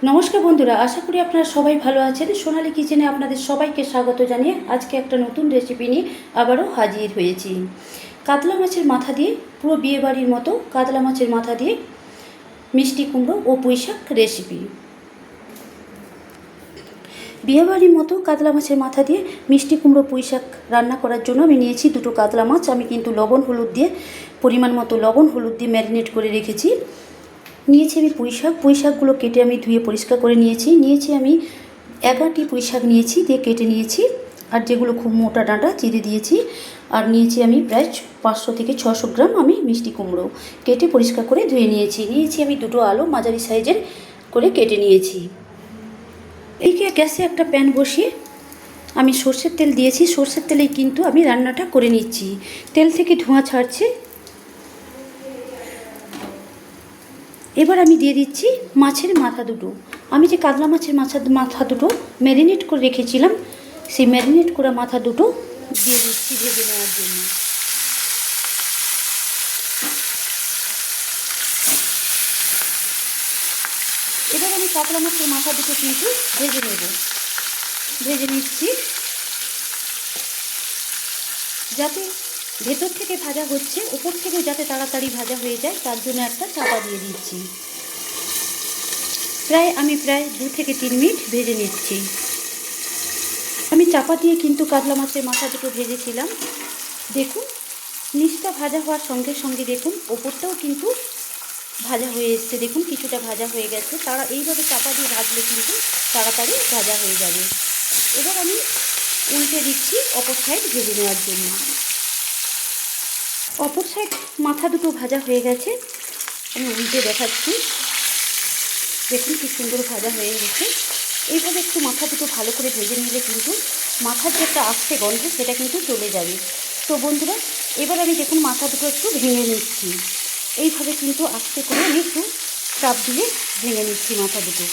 নমস্কার বন্ধুরা, আশা করি আপনারা সবাই ভালো আছেন। সোনালী কিচেনে আপনাদের সবাইকে স্বাগত জানিয়ে আজকে একটা নতুন রেসিপি নিয়ে আবারও হাজির হয়েছি। কাতলা মাছের মাথা দিয়ে, পুরো বিয়েবাড়ির মতো কাতলা মাছের মাথা দিয়ে মিষ্টি কুমড়ো ও পুঁইশাক রেসিপি। বিয়েবাড়ির মতো কাতলা মাছের মাথা দিয়ে মিষ্টি কুমড়ো পুঁইশাক রান্না করার জন্য আমি নিয়েছি দুটো কাতলা মাছ। আমি কিন্তু লবণ হলুদ দিয়ে পরিমাণ মতো লবণ হলুদ দিয়ে ম্যারিনেট করে রেখেছি। নিয়েছি আমি পুঁইশাকগুলো কেটে আমি ধুয়ে পরিষ্কার করে নিয়েছি আমি 11টি পুঁইশাক নিয়েছি, দিয়ে কেটে নিয়েছি। আর যেগুলো খুব মোটা ডাঁটা চিড়ে দিয়েছি। আর নিয়েছি আমি প্রায় 500 থেকে 600 গ্রাম আমি মিষ্টি কুমড়ো কেটে পরিষ্কার করে ধুয়ে নিয়েছি আমি দুটো আলু মাঝারি সাইজের করে কেটে নিয়েছি। এইকে গ্যাসে একটা প্যান বসিয়ে আমি সর্ষের তেল দিয়েছি। সর্ষের তেলেই কিন্তু আমি রান্নাটা করে নিচ্ছি। তেল থেকে ধোঁয়া ছাড়ছে। এবার আমি দিয়ে দিচ্ছি মাছের মাথা দুটো। আমি যে কাতলা মাছের মাথা দুটো ম্যারিনেট করে রেখেছিলাম, সেই ম্যারিনেট করা মাথা দুটো দিয়ে দিচ্ছি ভেজে নেওয়ার জন্য। এবার আমি কাতলা মাছের মাথা দুটো কিন্তু ভেজে নিচ্ছি, যাতে ভেতর থেকে ভাজা হচ্ছে, ওপর থেকেও যাতে তাড়াতাড়ি ভাজা হয়ে যায়, তার জন্য একটা চাপা দিয়ে দিচ্ছি। আমি প্রায় 2 থেকে 3 মিনিট ভেজে নিচ্ছি। আমি চাপা দিয়ে কিন্তু কাতলা মাছের মাথা দুটো ভেজেছিলাম। দেখুন, নিচটা ভাজা হওয়ার সঙ্গে সঙ্গে দেখুন ওপরটাও কিন্তু ভাজা হয়ে এসছে। দেখুন কিছুটা ভাজা হয়ে গেছে। এইভাবে চাপা দিয়ে ভাজলে কিন্তু তাড়াতাড়ি ভাজা হয়ে যাবে। এবার আমি উল্টে দিচ্ছি অপর সাইড ভেজে নেওয়ার জন্য। অপর সাইড মাথা দুটো ভাজা হয়ে গেছে, আমি উল্টে দেখাচ্ছি। দেখুন কি সুন্দর ভাজা হয়ে গেছে। এইভাবে একটু মাথা দুটো ভালো করে ভেজে নিলে কিন্তু মাথার যে একটা আস্তে গন্ধ সেটা কিন্তু চলে যাবে। তো বন্ধুরা, এবার আমি দেখুন মাথা দুটো একটু ভেঙে নিচ্ছি। এইভাবে কিন্তু আস্তে করে আমি একটু চাপ দিয়ে ভেঙে নিচ্ছি মাথা দুটো।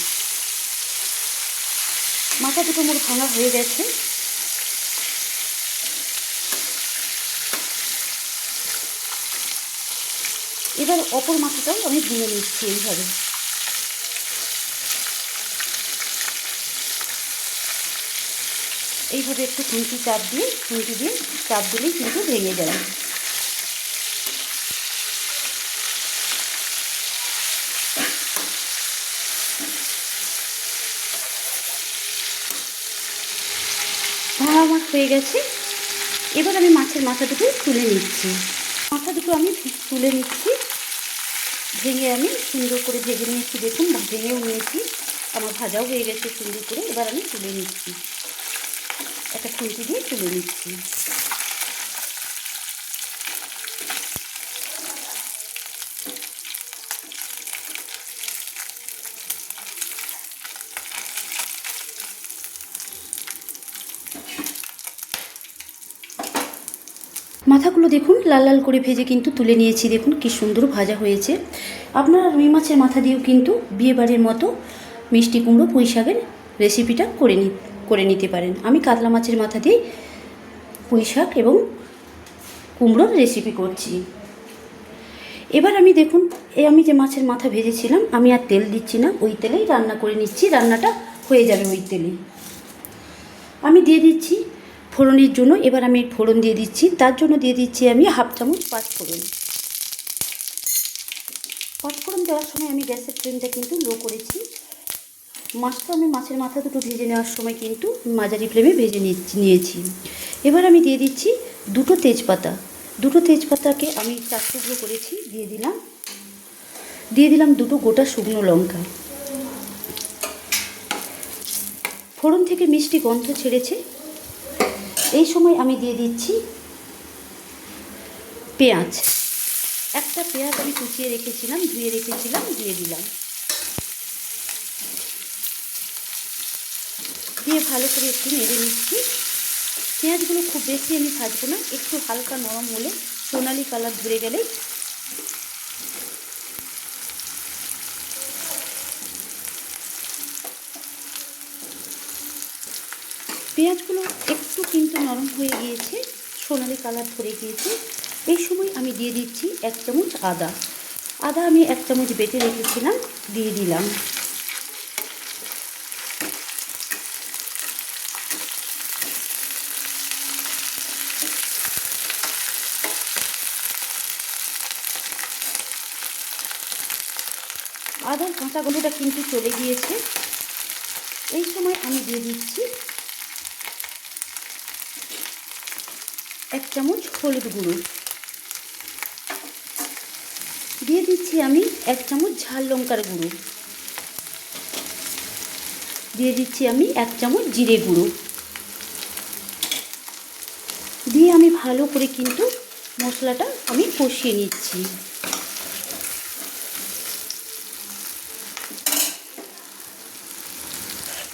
মাথা দুটো মোট ভাঙা হয়ে গেছে। এবার অপর মাথাটাও আমি ভেঙে নিচ্ছি এইভাবে। এইভাবে একটু খুন্তি দিয়ে চাপ দিলেই কিন্তু ভেঙে যাবে। ভাঙা আমার হয়ে গেছে। এবার আমি মাছের মাথা দুটো তুলে নিচ্ছি। ভেঙে আমি সুন্দর করে ভেজে নিয়েছি। দেখুন ভেঙেও নিয়েছি, আমার ভাজাও হয়ে গেছে সুন্দর করে। এবার আমি তুলে নিচ্ছি, একটা খুন্তি দিয়ে তুলে নিচ্ছি। মাথাগুলো দেখুন লাল লাল করে ভেজে কিন্তু তুলে নিয়েছি। দেখুন কি সুন্দর ভাজা হয়েছে। আপনারা রুই মাছের মাথা দিয়েও কিন্তু বিয়েবাড়ির মতো মিষ্টি কুমড়ো পুঁইশাকের রেসিপিটা করে নিতে পারেন। আমি কাতলা মাছের মাথা দিয়ে পুঁইশাক এবং কুমড়োর রেসিপি করছি। এবার আমি দেখুন আমি যে মাছের মাথা ভেজেছিলাম, আমি আর তেল দিচ্ছি না, ওই তেলেই রান্না করে নিচ্ছি। রান্নাটা হয়ে যাবে ওই তেলেই। আমি দিয়ে দিচ্ছি ফোড়নের জন্য। এবার আমি ফোড়ন দিয়ে দিচ্ছি। তার জন্য দিয়ে দিচ্ছি আমি 1/2 চামচ পাঁচফোড়ন। পাঁচফোড়ন দেওয়ার সময় আমি গ্যাসের ফ্লেমটা কিন্তু লো করেছি। মাছের মাথা দুটো ভেজে নেওয়ার সময় কিন্তু মাঝারি ফ্লেমে ভেজে নিয়েছি। এবার আমি দিয়ে দিচ্ছি দুটো তেজপাতাকে আমি 4 টুকরো করেছি দিয়ে দিলাম দুটো গোটা শুকনো লঙ্কা। ফোড়ন থেকে মিষ্টি গন্ধ ছেড়েছে। এই সময় আমি দিয়ে দিচ্ছি পেঁয়াজ। একটা পেঁয়াজ আমি কুচিয়ে রেখেছিলাম, ধুয়ে রেখেছিলাম, দিয়ে দিলাম। দিয়ে ভালো করে একটু নেড়ে নিচ্ছি। পেঁয়াজগুলো খুব বেশি আমি ভাজবো না, একটু হালকা নরম হলে, সোনালি কালার ধরে গেলে পেঁয়াজগুলো একটু কিন্তু নরম হয়ে গিয়েছে, সোনালি কালার ধরে গিয়েছে। এই সময় আমি দিয়ে দিচ্ছি 1 চামচ আদা। আমি 1 চামচ বেটে রেখেছিলাম, দিয়ে দিলাম। আদার কাঁচা গন্ধটা কিন্তু চলে গিয়েছে। এই সময় আমি দিয়ে দিচ্ছি 1 চামচ হলুদ গুঁড়ো, দিয়ে দিচ্ছি আমি 1 চামচ ঝাল লঙ্কার গুঁড়ো, দিয়ে দিচ্ছি আমি 1 চামচ জিরে গুঁড়ো, দিয়ে আমি ভালো করে কিন্তু মশলাটা আমি কষিয়ে নিচ্ছি।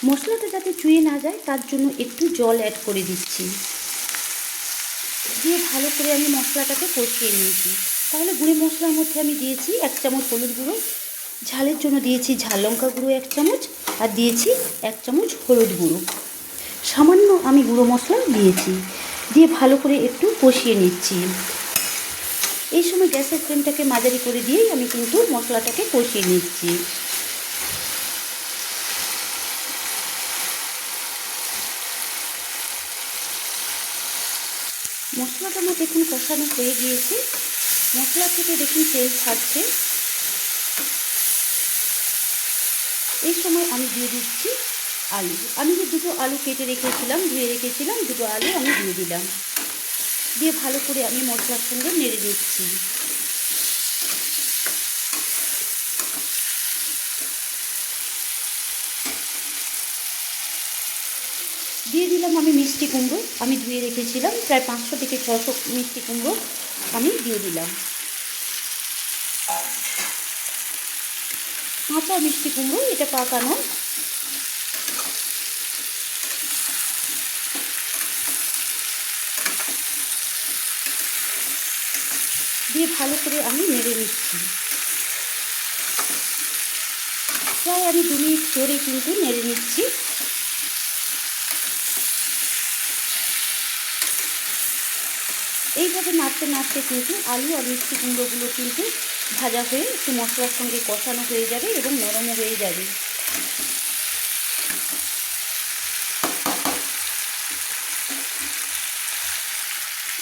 মশলাটা যাতে চুয়ে না যায় তার জন্য একটু জল অ্যাড করে দিচ্ছি, দিয়ে ভালো করে আমি মশলাটাকে কষিয়ে নিয়েছি। তাহলে গুঁড়ো মশলার মধ্যে আমি দিয়েছি 1 চামচ হলুদ গুঁড়ো, ঝালের জন্য দিয়েছি ঝাল লঙ্কা গুঁড়ো 1 চামচ, আর দিয়েছি 1 চামচ হলুদ গুঁড়ো, সামান্য আমি গুঁড়ো মশলা দিয়েছি, দিয়ে ভালো করে একটু কষিয়ে নিচ্ছি। এই সময় গ্যাসের ফ্লেমটাকে মাঝারি করে দিয়েই আমি কিন্তু মশলাটাকে কষিয়ে নিচ্ছি। মশলাটা আমার দেখুন কষানো হয়ে গিয়েছে, মশলা থেকে দেখুন তেল ছাড়ছে। এই সময় আমি দিয়ে দিচ্ছি আলু। আমি যে 2টো আলু কেটে রেখেছিলাম, ধুয়ে রেখেছিলাম, 2টো আলু আমি দিয়ে দিলাম, দিয়ে ভালো করে আমি মশলার সঙ্গে নেড়ে দিচ্ছি। দিয়ে দিলাম আমি মিষ্টি কুমড়ো, আমি ধুয়ে রেখেছিলাম প্রায় 500 থেকে 600 মিষ্টি কুমড়ো আমি দিয়ে দিলাম। কাঁচা মিষ্টি কুমড়ো, এটা পাকানো। দিয়ে ভালো করে আমি নেড়ে নিচ্ছি। প্রায় আমি 2 মিনিট ধরে কিন্তু নেড়ে নিচ্ছি। এইভাবে নাড়তে নাড়তে কিন্তু আলু আর মিষ্টি কুমড়োগুলো কিন্তু ভাজা হয়ে একটু মশলার সঙ্গে কষানো হয়ে যাবে এবং নরমও হয়ে যাবে।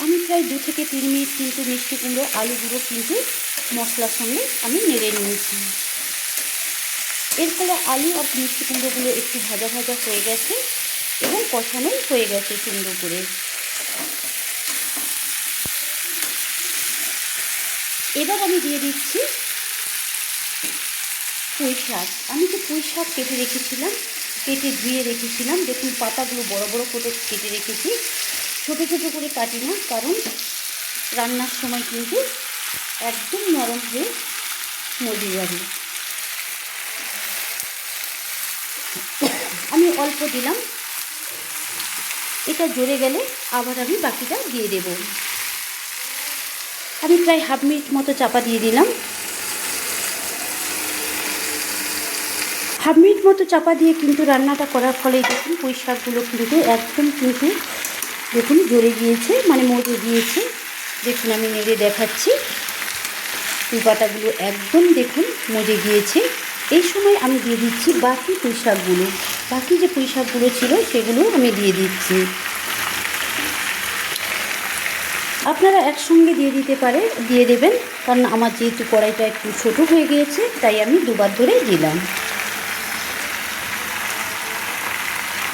আমি প্রায় 2 থেকে 3 মিনিট কিন্তু মিষ্টি কুমড়ো আলুগুলো কিন্তু মশলার সঙ্গে আমি নেড়ে নিয়েছি। এর ফলে আলু আর মিষ্টি কুমড়োগুলো একটু ভাজা ভাজা হয়ে গেছে এবং কষানো হয়ে গেছে সুন্দর করে। এবার আমি দিয়ে দিচ্ছি পুঁই শাক। আমি যে পুঁই শাক কেটে রেখেছিলাম, কেটে ধুয়ে রেখেছিলাম, দেখুন পাতাগুলো বড় বড় করে কেটে রেখেছি, ছোটো ছোটো করে কাটি না, কারণ রান্নার সময় কিন্তু একদম নরম হয়ে মজে যাবে। আমি অল্প দিলাম, এটা জ্বলে গেলে আবার আমি বাকিটা দিয়ে দেব। আমি প্রায় হাফ মিনিট মতো চাপা দিয়ে দিলাম। হাফ মিনিট মতো চাপা দিয়ে কিন্তু রান্নাটা করার ফলে দেখুন পুঁই শাকগুলো কিন্তু একদম কিন্তু দেখুন জ্বলে গিয়েছে, মানে মজে গিয়েছে। দেখুন আমি নেড়ে দেখাচ্ছি, পুঁই পাতাগুলো একদম দেখুন মজে গিয়েছে। এই সময় আমি দিয়ে দিচ্ছি বাকি পুঁই শাকগুলো, বাকি যে পুঁই শাকগুলো ছিল সেগুলো আমি দিয়ে দিচ্ছি। আপনারা একসঙ্গে দিয়ে দেবেন, কারণ আমার যেহেতু কড়াইটা একটু ছোটো হয়ে গিয়েছে তাই আমি 2বার ধরে দিলাম।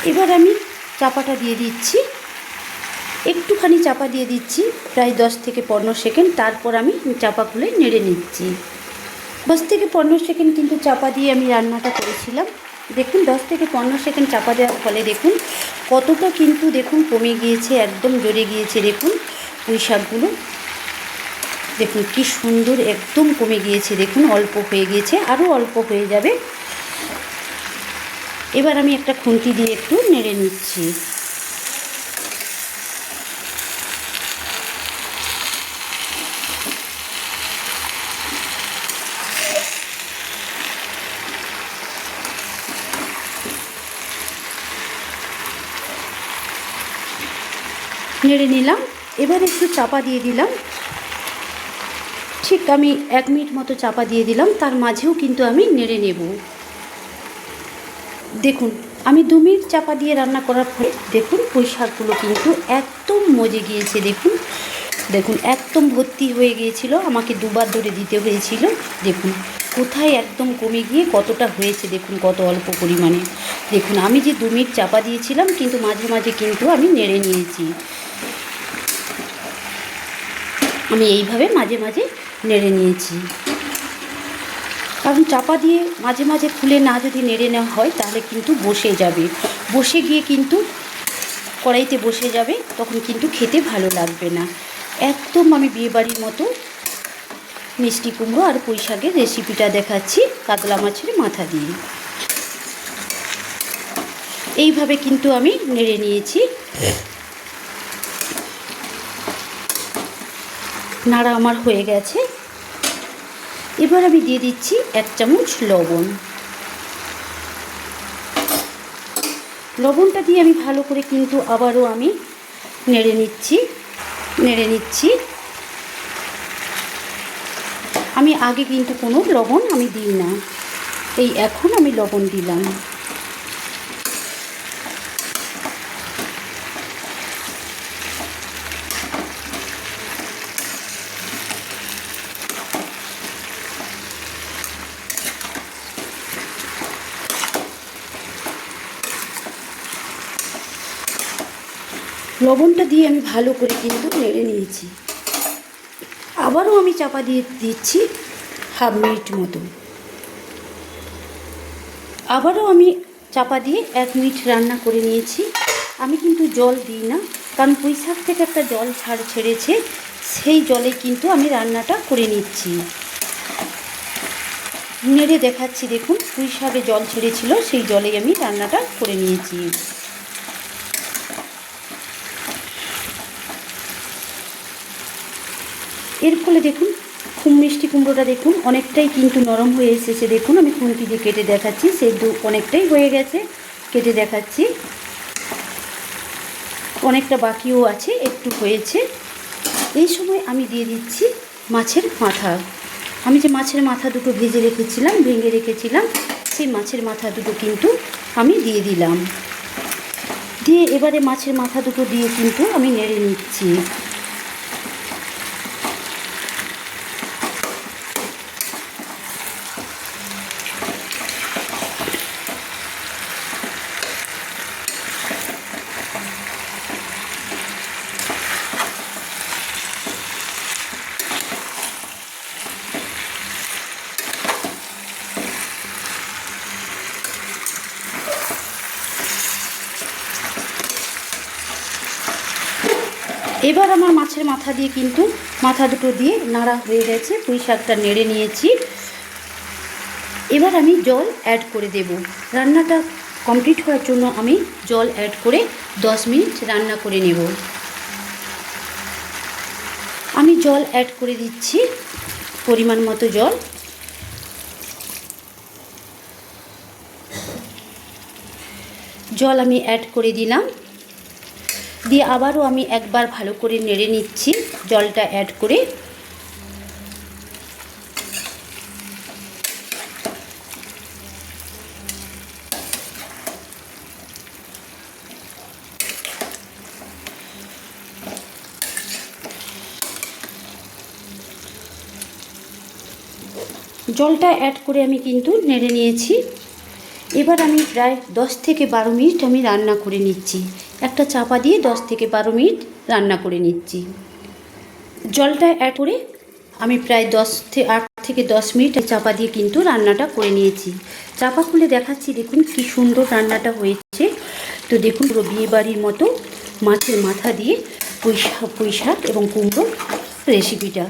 এবার আমি চাপাটা দিয়ে দিচ্ছি, একটুখানি চাপা দিয়ে দিচ্ছি প্রায় 10 থেকে 15 সেকেন্ড, তারপর আমি চাপা খুলে নেড়ে নিচ্ছি। 10 থেকে 15 সেকেন্ড কিন্তু চাপা দিয়ে আমি রান্নাটা করেছিলাম। দেখুন 10 থেকে 15 সেকেন্ড চাপা দেওয়ার ফলে দেখুন কতটা কিন্তু দেখুন কমে গিয়েছে, একদম জ্বলে গিয়েছে। দেখুন পুঁই শাকগুলো দেখুন কি সুন্দর একদম কমে গিয়েছে, দেখুন অল্প হয়ে গিয়েছে, আরও অল্প হয়ে যাবে। এবার আমি একটা খুন্তি দিয়ে একটু নেড়ে নিচ্ছি। নেড়ে নিলাম, এবার একটু চাপা দিয়ে দিলাম, ঠিক আমি 1 মিনিট মতো চাপা দিয়ে দিলাম, তার মাঝেও কিন্তু আমি নেড়ে নেব। দেখুন আমি 2 মিনিট চাপা দিয়ে রান্না করার পরে দেখুন পুঁই শাকগুলো কিন্তু একদম মজে গিয়েছে। দেখুন দেখুন একদম ভর্তি হয়ে গিয়েছিল, আমাকে দুবার ধরে দিতে হয়েছিল। দেখুন কোথায় একদম কমে গিয়ে কতটা হয়েছে, দেখুন কত অল্প পরিমাণে। দেখুন আমি যে 2 মিনিট চাপা দিয়েছিলাম, কিন্তু মাঝে মাঝে কিন্তু আমি নেড়ে নিয়েছি। আমি এইভাবে মাঝে মাঝে নেড়ে নিয়েছি, কারণ চাপা দিয়ে মাঝে মাঝে খুলে না যদি নেড়ে নেওয়া হয় তাহলে কিন্তু বসে যাবে, বসে গিয়ে কিন্তু কড়াইতে বসে যাবে, তখন কিন্তু খেতে ভালো লাগবে না। একদম আমি বিয়েবাড়ির মতো মিষ্টি কুমড়ো আর পুঁই শাকের রেসিপিটা দেখাচ্ছি কাতলা মাছের মাথা দিয়ে। এইভাবে কিন্তু আমি নেড়ে নিয়েছি। নাড়া আমার হয়ে গেছে। এবার আমি দিয়ে দিচ্ছি 1 চামচ লবণ। লবণটা দিয়ে আমি ভালো করে কিন্তু আবারও আমি নেড়ে নিচ্ছি। আমি আগে কিন্তু কোনো লবণ আমি দিই না, এই এখন আমি লবণ দিলাম। লবণটা দিয়ে আমি ভালো করে কিন্তু নেড়ে নিয়েছি। আবারও আমি চাপা দিয়ে দিচ্ছি 1/2 মিনিট মতো। আবারও আমি চাপা দিয়ে 1 মিনিট রান্না করে নিয়েছি। আমি কিন্তু জল দিই না, কারণ পুঁই শাক থেকে একটা জল ছেড়েছে, সেই জলে কিন্তু আমি রান্নাটা করে নিচ্ছি। নেড়ে দেখাচ্ছি, দেখুন পুঁই শাকে জল ছেড়েছিল, সেই জলেই আমি রান্নাটা করে নিয়েছি। এর ফলে দেখুন মিষ্টি কুমড়োটা দেখুন অনেকটাই কিন্তু নরম হয়ে এসেছে। দেখুন আমি খুন্তি দিয়ে কেটে দেখাচ্ছি, সেদ্ধ অনেকটাই হয়ে গেছে, কেটে দেখাচ্ছি। অনেকটা বাকিও আছে, একটু হয়েছে। এই সময় আমি দিয়ে দিচ্ছি মাছের মাথা। আমি যে মাছের মাথা দুটো ভেঙে রেখেছিলাম, সেই মাছের মাথা দুটো কিন্তু আমি দিয়ে দিলাম। দিয়ে এবারে মাছের মাথা দুটো দিয়ে কিন্তু আমি নেড়ে নিচ্ছি। এবার আমার মাছের মাথা দিয়ে কিন্তু মাথা দুটো দিয়ে নাড়া হয়ে গেছে, পুঁই শাকটা নেড়ে নিয়েছি। এবার আমি জল অ্যাড করে দেব। রান্নাটা কমপ্লিট হওয়ার জন্য আমি জল অ্যাড করে 10 মিনিট রান্না করে নেব। আমি জল অ্যাড করে দিচ্ছি পরিমাণ মতো জল। আমি অ্যাড করে দিলাম, দিয়ে আবারও আমি একবার ভালো করে নেড়ে নিচ্ছি জলটা অ্যাড করে। জলটা অ্যাড করে আমি কিন্তু নেড়ে নিয়েছি। এবার আমি প্রায় 10 থেকে 12 মিনিট আমি রান্না করে নিচ্ছি। একটা চাপা দিয়ে 10 থেকে 12 মিনিট রান্না করে নিচ্ছি। জলটা অ্যাড করে আমি প্রায় 8 থেকে 10 মিনিট চাপা দিয়ে কিন্তু রান্নাটা করে নিয়েছি। চাপা খুলে দেখাচ্ছি, দেখুন কি সুন্দর রান্নাটা হয়েছে। তো দেখুন পুরো বিয়েবাড়ির মতো মাছের মাথা দিয়ে পুঁই শাক এবং কুমড়ো রেসিপিটা।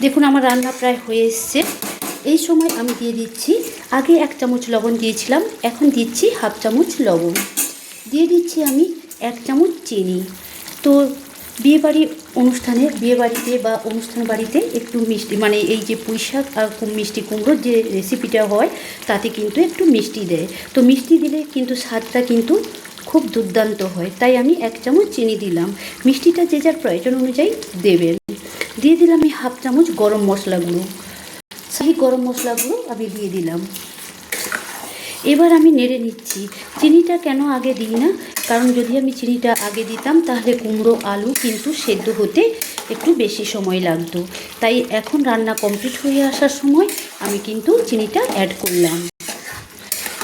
দেখুন আমার রান্না প্রায় হয়ে এসছে। এই সময় আমি দিয়ে দিচ্ছি, আগে 1 চামচ লবণ দিয়েছিলাম, এখন দিচ্ছি 1/2 চামচ লবণ। দিয়ে দিচ্ছি আমি 1 চামচ চিনি। তো বিয়েবাড়িতে বা অনুষ্ঠান বাড়িতে একটু মিষ্টি, মানে এই যে পুঁই শাক আর মিষ্টি কুমড়োর যে রেসিপিটা হয় তাতে কিন্তু একটু মিষ্টি দেয়। তো মিষ্টি দিলে কিন্তু স্বাদটা কিন্তু খুব দুর্দান্ত হয়, তাই আমি 1 চামচ চিনি দিলাম। মিষ্টিটা যে যার প্রয়োজন অনুযায়ী দেবেন। দিয়ে দিলাম আমি 1/2 চামচ গরম মশলা গুঁড়ো, শাহি গরম মশলা গুঁড়ো আমি দিয়ে দিলাম। এবার আমি নেড়ে নিচ্ছি। চিনিটা কেন আগে দিই না, কারণ যদি আমি চিনিটা আগে দিতাম তাহলে কুমড়ো আলু কিন্তু সেদ্ধ হতে একটু বেশি সময় লাগতো। তাই এখন রান্না কমপ্লিট হয়ে আসার সময় আমি কিন্তু চিনিটা অ্যাড করলাম।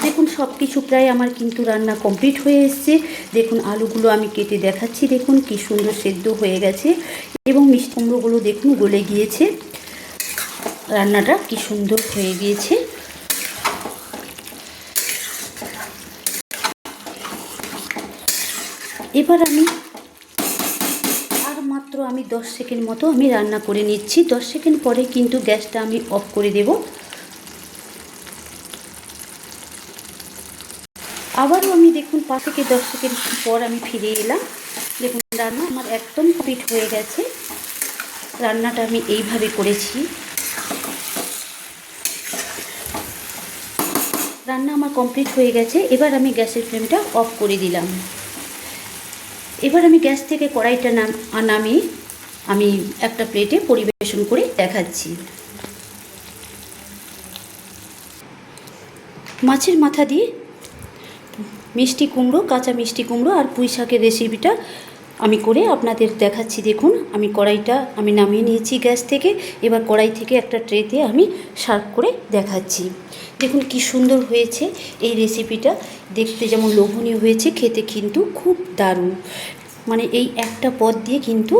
দেখুন সব কিছু প্রায় আমার কিন্তু রান্না কমপ্লিট হয়ে এসছে। দেখুন আলুগুলো আমি কেটে দেখাচ্ছি, দেখুন কি সুন্দর সেদ্ধ হয়ে গেছে এবং মিষ্টি কুমড়োগুলো দেখুন গলে গিয়েছে। রান্নাটা কি সুন্দর হয়ে গিয়েছে। এবার আমি মাত্র 10 সেকেন্ড মতো আমি রান্না করে নিচ্ছি। 10 সেকেন্ড পরে কিন্তু গ্যাসটা আমি অফ করে দেব। আবারও আমি দেখুন 5 থেকে 10 সেকেন্ড পর আমি ফিরে এলাম। দেখুন রান্না আমার একদম কমপ্লিট হয়ে গেছে। রান্নাটা আমি এইভাবে করেছি। রান্না আমার কমপ্লিট হয়ে গেছে। এবার আমি গ্যাসের ফ্লেমটা অফ করে দিলাম। এবার আমি গ্যাস থেকে কড়াইটা নামিয়ে আমি একটা প্লেটে পরিবেশন করে দেখাচ্ছি। মাছের মাথা দিয়ে মিষ্টি কুমড়ো, কাঁচা মিষ্টি কুমড়ো আর পুঁই শাকের রেসিপিটা আমি করে আপনাদের দেখাচ্ছি। দেখুন আমি কড়াইটা আমি নামিয়ে নিয়েছি গ্যাস থেকে। এবার কড়াই থেকে একটা ট্রেতে আমি সার্ভ করে দেখাচ্ছি। দেখুন কি সুন্দর হয়েছে এই রেসিপিটা। দেখতে যেমন লোভনীয় হয়েছে, খেতে কিন্তু খুব দারুণ। মানে এই একটা পদ দিয়ে কিন্তু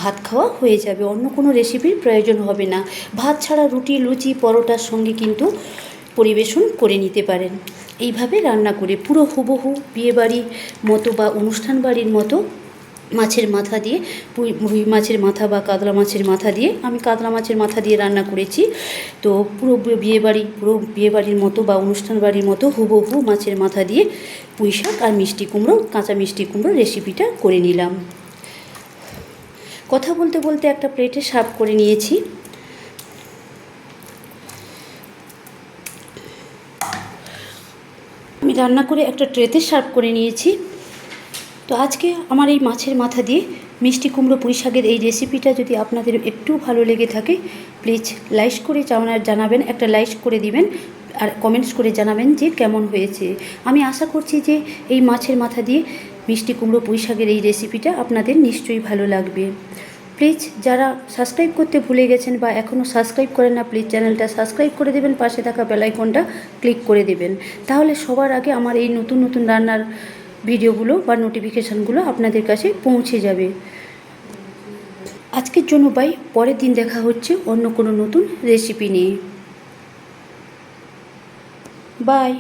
ভাত খাওয়া হয়ে যাবে, অন্য কোনো রেসিপির প্রয়োজন হবে না। ভাত ছাড়া রুটি, লুচি, পরোটার সঙ্গে কিন্তু পরিবেশন করে নিতে পারেন। এইভাবে রান্না করে পুরো হুবহু বিয়েবাড়ির মতো বা অনুষ্ঠান বাড়ির মতো মাছের মাথা দিয়ে, রুই মাছের মাথা বা কাতলা মাছের মাথা দিয়ে, আমি কাতলা মাছের মাথা দিয়ে রান্না করেছি। তো পুরো বিয়েবাড়ির মতো বা অনুষ্ঠান বাড়ির মতো হুবহু মাছের মাথা দিয়ে পুঁই শাক আর মিষ্টি কুমড়ো, কাঁচা মিষ্টি কুমড়ো রেসিপিটা করে নিলাম। কথা বলতে বলতে একটা প্লেটে সার্ভ করে নিয়েছি। আমি রান্না করে একটা ট্রেতে সার্ভ করে নিয়েছি। তো আজকে আমার এই মাছের মাথা দিয়ে মিষ্টি কুমড়ো পুঁই শাকের এই রেসিপিটা যদি আপনাদের একটু ভালো লেগে থাকে, প্লিজ লাইক করে জানাবেন, একটা লাইক করে দিবেন আর কমেন্টস করে জানাবেন যে কেমন হয়েছে। আমি আশা করছি যে এই মাছের মাথা দিয়ে মিষ্টি কুমড়ো পুঁই শাকের এই রেসিপিটা আপনাদের নিশ্চয়ই ভালো লাগবে। প্লিজ যারা সাবস্ক্রাইব করতে ভুলে গেছেন বা এখনও সাবস্ক্রাইব করেন না, প্লিজ চ্যানেলটা সাবস্ক্রাইব করে দেবেন, পাশে থাকা বেল আইকনটা ক্লিক করে দেবেন। তাহলে সবার আগে আমার এই নতুন নতুন রান্নার ভিডিওগুলো বা নোটিফিকেশানগুলো আপনাদের কাছে পৌঁছে যাবে। আজকের জন্য বাই, পরের দিন দেখা হচ্ছে অন্য কোনো নতুন রেসিপি নিয়ে। বাই।